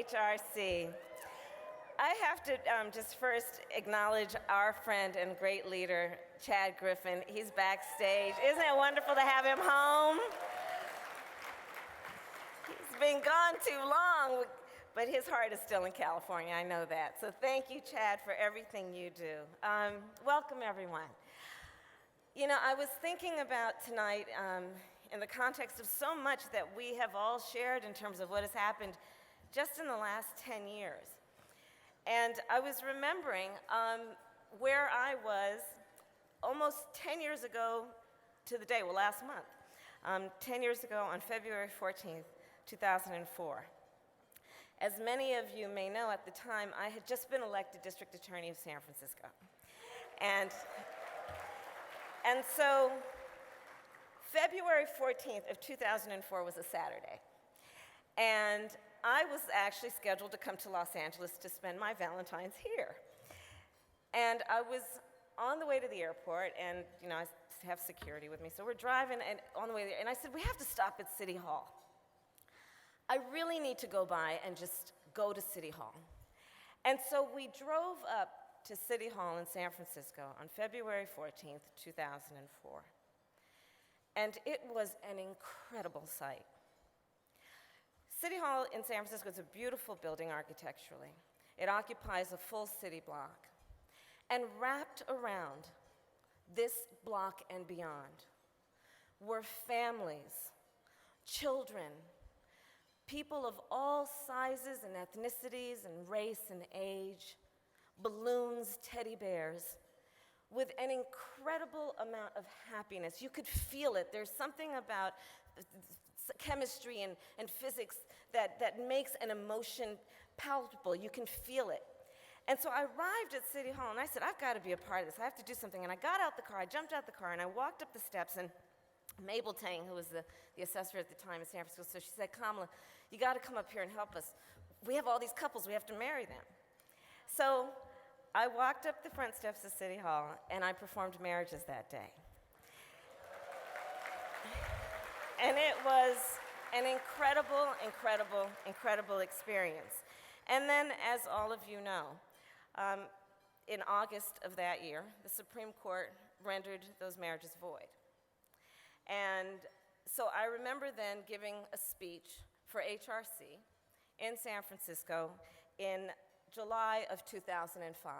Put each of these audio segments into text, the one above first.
HRC. I have to just first acknowledge our friend and great leader, Chad Griffin. He's backstage. Isn't it wonderful to have him home? He's been gone too long, but his heart is still in California, I know that. So thank you, Chad, for everything you do. Welcome, everyone. You know, I was thinking about tonight in the context of so much that we have all shared in terms of what has happened just in the last 10 years. And I was remembering where I was almost 10 years ago to the day, well, last month, 10 years ago on February 14th, 2004. As many of you may know, at the time, I had just been elected District Attorney of San Francisco. And so February 14th of 2004 was a Saturday. And I was actually scheduled to come to Los Angeles to spend my Valentine's here. And I was on the way to the airport, and you know, I have security with me, so we're driving and on the way there, and I said, we have to stop at City Hall. I really need to go by and just go to City Hall. And so we drove up to City Hall in San Francisco on February 14th, 2004. And it was an incredible sight. City Hall in San Francisco is a beautiful building architecturally. It occupies a full city block. And wrapped around this block and beyond were families, children, people of all sizes and ethnicities and race and age, balloons, teddy bears, with an incredible amount of happiness. You could feel it. There's something about chemistry and physics that makes an emotion palpable. You can feel it. And so I arrived at City Hall, and I said, I've got to be a part of this. I have to do something. And I got out the car, I jumped out the car, and I walked up the steps, and Mabel Tang, who was the assessor at the time in San Francisco, so she said, Kamala, you got to come up here and help us. We have all these couples, we have to marry them. So I walked up the front steps of City Hall, and I performed marriages that day. And it was an incredible, incredible, incredible experience. And then, as all of you know, in August of that year, the Supreme Court rendered those marriages void. And so I remember then giving a speech for HRC in San Francisco in July of 2005.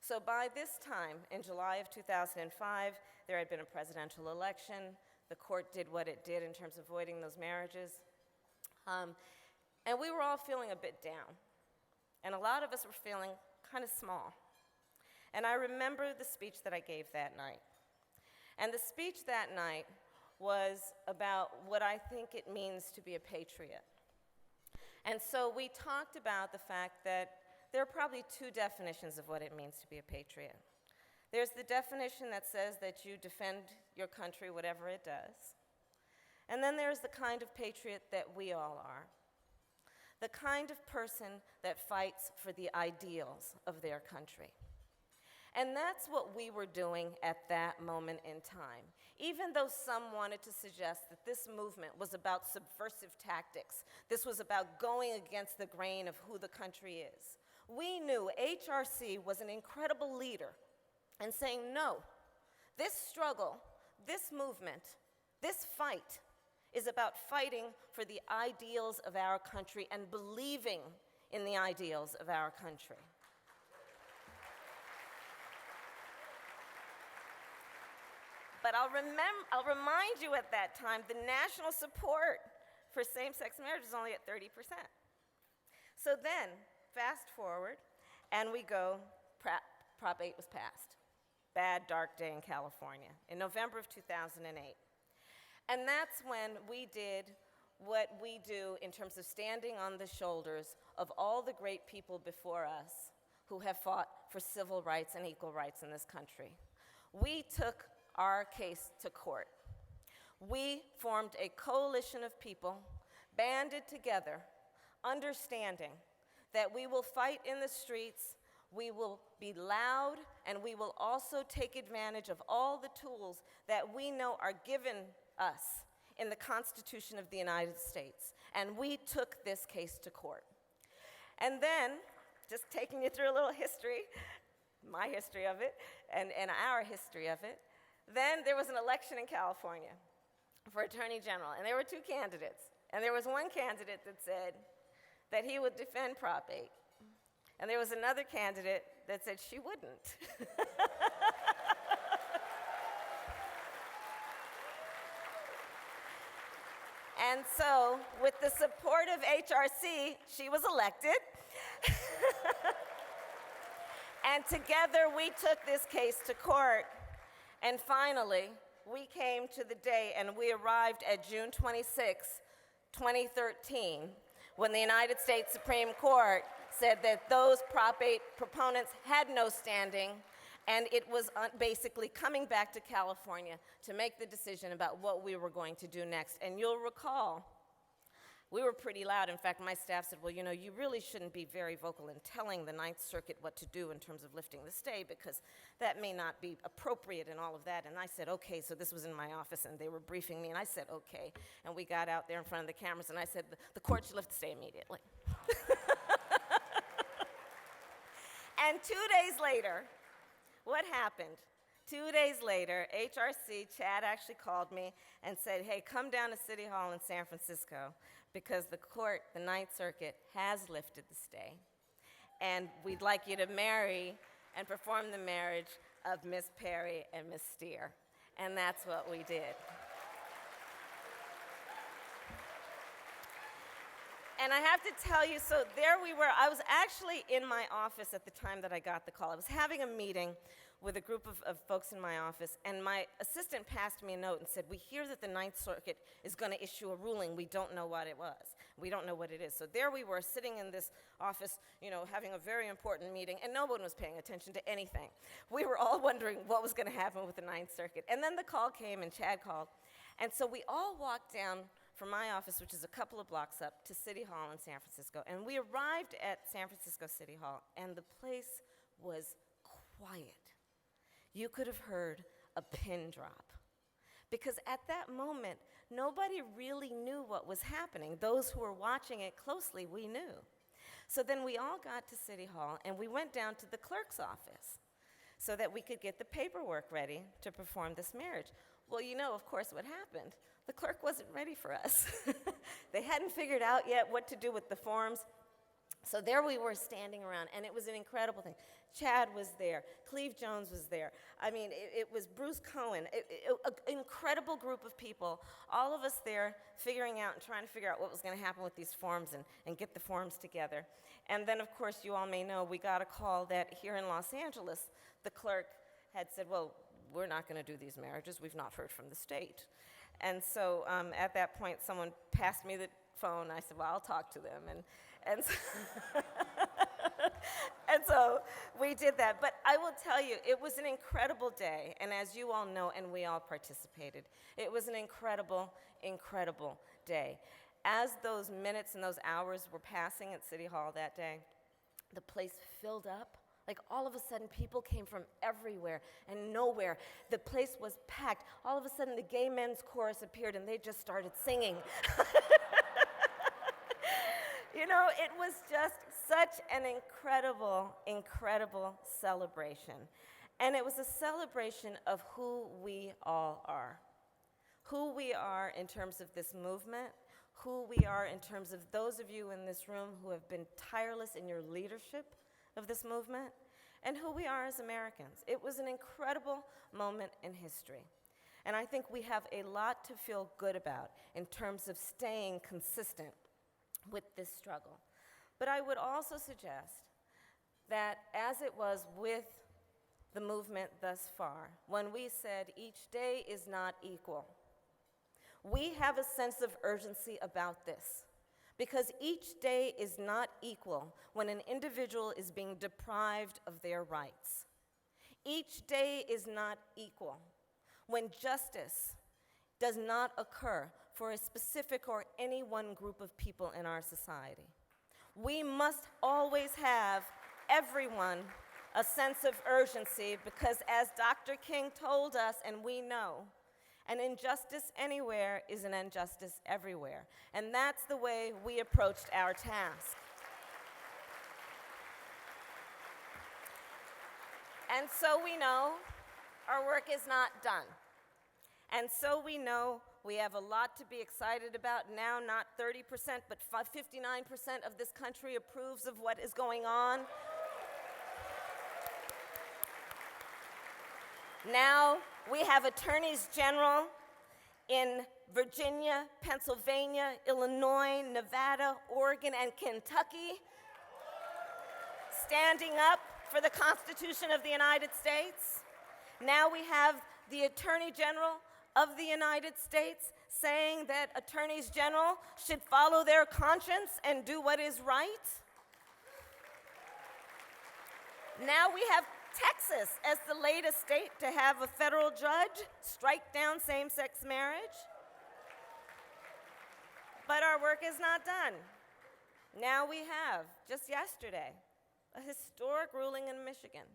So by this time, in July of 2005, there had been a presidential election. The court did what it did in terms of voiding those marriages. And we were all feeling a bit down. And a lot of us were feeling kind of small. And I remember the speech that I gave that night. And the speech that night was about what I think it means to be a patriot. And so we talked about the fact that there are probably two definitions of what it means to be a patriot. There's the definition that says that you defend your country, whatever it does. And then there's the kind of patriot that we all are. The kind of person that fights for the ideals of their country. And that's what we were doing at that moment in time. Even though some wanted to suggest that this movement was about subversive tactics, this was about going against the grain of who the country is, we knew HRC was an incredible leader and saying, no, this struggle, this movement, this fight is about fighting for the ideals of our country and believing in the ideals of our country. But I'll remind you at that time, the national support for same-sex marriage was only at 30%. So then, fast forward, and we go, Prop 8 was passed. Bad, dark day in California in November of 2008. And that's when we did what we do in terms of standing on the shoulders of all the great people before us who have fought for civil rights and equal rights in this country. We took our case to court. We formed a coalition of people, banded together, understanding that we will fight in the streets, we will be loud, and we will also take advantage of all the tools that we know are given us in the Constitution of the United States. And we took this case to court. And then, just taking you through a little history, my history of it, and our history of it, then there was an election in California for Attorney General, and there were two candidates. And there was one candidate that said that he would defend Prop 8. And there was another candidate that said she wouldn't. And so, with the support of HRC, she was elected. And together we took this case to court. And finally, we came to the day and we arrived at June 26, 2013, when the United States Supreme Court said that those Prop 8 proponents had no standing, and it was basically coming back to California to make the decision about what we were going to do next. And you'll recall, we were pretty loud. In fact, my staff said, well, you know, you really shouldn't be very vocal in telling the Ninth Circuit what to do in terms of lifting the stay, because that may not be appropriate and all of that. And I said, okay. So this was in my office, and they were briefing me, and I said, okay. And we got out there in front of the cameras, and I said, the court should lift the stay immediately. And 2 days later, what happened? 2 days later, HRC, Chad actually called me and said, hey, come down to City Hall in San Francisco, because the court, the Ninth Circuit, has lifted the stay. And we'd like you to marry and perform the marriage of Miss Perry and Miss Steer. And that's what we did. And I have to tell you, so there we were. I was actually in my office at the time that I got the call. I was having a meeting with a group of folks in my office, and my assistant passed me a note and said, we hear that the Ninth Circuit is going to issue a ruling. We don't know what it was. We don't know what it is. So there we were, sitting in this office, you know, having a very important meeting, and no one was paying attention to anything. We were all wondering what was going to happen with the Ninth Circuit. And then the call came, and Chad called. And so we all walked down from my office, which is a couple of blocks up, to City Hall in San Francisco. And we arrived at San Francisco City Hall, and the place was quiet. You could have heard a pin drop. Because at that moment, nobody really knew what was happening. Those who were watching it closely, we knew. So then we all got to City Hall, and we went down to the clerk's office so that we could get the paperwork ready to perform this marriage. Well, you know, of course, what happened. The clerk wasn't ready for us. They hadn't figured out yet what to do with the forms. So there we were standing around, and it was an incredible thing. Chad was there. Cleve Jones was there. I mean, it was Bruce Cohen, an incredible group of people, all of us there figuring out and trying to figure out what was going to happen with these forms and get the forms together. And then, of course, you all may know, we got a call that here in Los Angeles, the clerk had said, well, we're not going to do these marriages. We've not heard from the state. And so at that point, someone passed me the phone. I said, well, I'll talk to them. And so, and so we did that. But I will tell you, it was an incredible day. And as you all know, and we all participated, it was an incredible, incredible day. As those minutes and those hours were passing at City Hall that day, the place filled up. Like, all of a sudden, people came from everywhere and nowhere. The place was packed. All of a sudden, the gay men's chorus appeared, and they just started singing. You know, it was just such an incredible, incredible celebration. And it was a celebration of who we all are. Who we are in terms of this movement, who we are in terms of those of you in this room who have been tireless in your leadership of this movement, and who we are as Americans. It was an incredible moment in history. And I think we have a lot to feel good about in terms of staying consistent with this struggle. But I would also suggest that as it was with the movement thus far, when we said each day is not equal, we have a sense of urgency about this. Because each day is not equal when an individual is being deprived of their rights. Each day is not equal when justice does not occur for a specific or any one group of people in our society. We must always have, everyone, a sense of urgency, because as Dr. King told us, and we know, an injustice anywhere is an injustice everywhere. And that's the way we approached our task. And so we know our work is not done. And so we know we have a lot to be excited about now. Not 30%, but 59% of this country approves of what is going on. Now we have attorneys general in Virginia, Pennsylvania, Illinois, Nevada, Oregon, and Kentucky standing up for the Constitution of the United States. Now we have the Attorney General of the United States saying that attorneys general should follow their conscience and do what is right. Now we have Texas as the latest state to have a federal judge strike down same-sex marriage. But our work is not done. Now we have, just yesterday, a historic ruling in Michigan.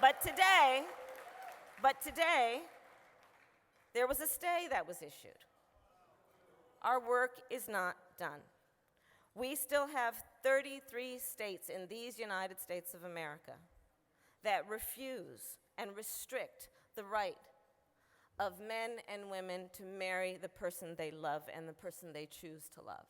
But today, there was a stay that was issued. Our work is not done. We still have 33 states in these United States of America that refuse and restrict the right of men and women to marry the person they love and the person they choose to love.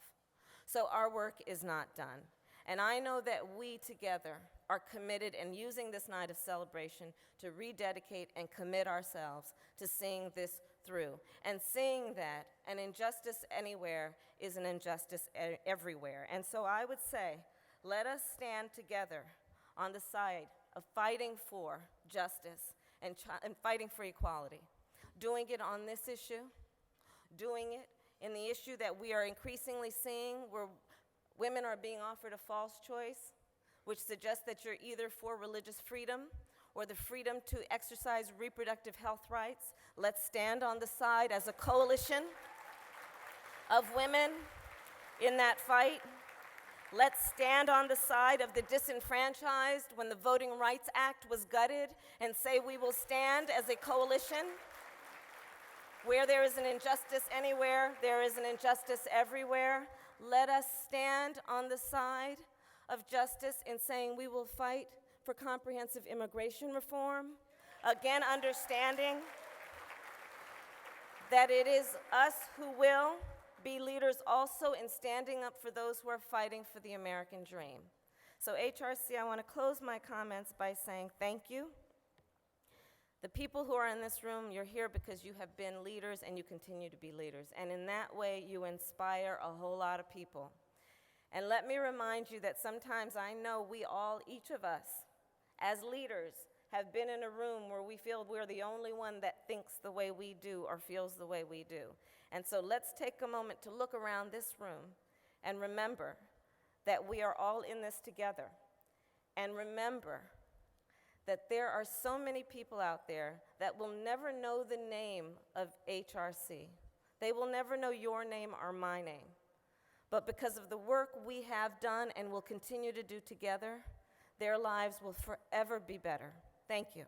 So our work is not done. And I know that we together are committed in using this night of celebration to rededicate and commit ourselves to seeing this through and seeing that an injustice anywhere is an injustice everywhere. And so I would say, let us stand together on the side of fighting for justice and fighting for equality, doing it on this issue, doing it in the issue that we are increasingly seeing where women are being offered a false choice, which suggests that you're either for religious freedom or the freedom to exercise reproductive health rights. Let's stand on the side as a coalition of women in that fight. Let's stand on the side of the disenfranchised when the Voting Rights Act was gutted and say we will stand as a coalition. Where there is an injustice anywhere, there is an injustice everywhere. Let us stand on the side of justice in saying we will fight for comprehensive immigration reform. Again, understanding that it is us who will be leaders also in standing up for those who are fighting for the American dream. So HRC, I want to close my comments by saying thank you. The people who are in this room, you're here because you have been leaders and you continue to be leaders. And in that way, you inspire a whole lot of people. And let me remind you that sometimes I know we all, each of us, as leaders, have been in a room where we feel we're the only one that thinks the way we do or feels the way we do. And so let's take a moment to look around this room and remember that we are all in this together. And remember that there are so many people out there that will never know the name of HRC. They will never know your name or my name. But because of the work we have done and will continue to do together, their lives will forever be better. Thank you.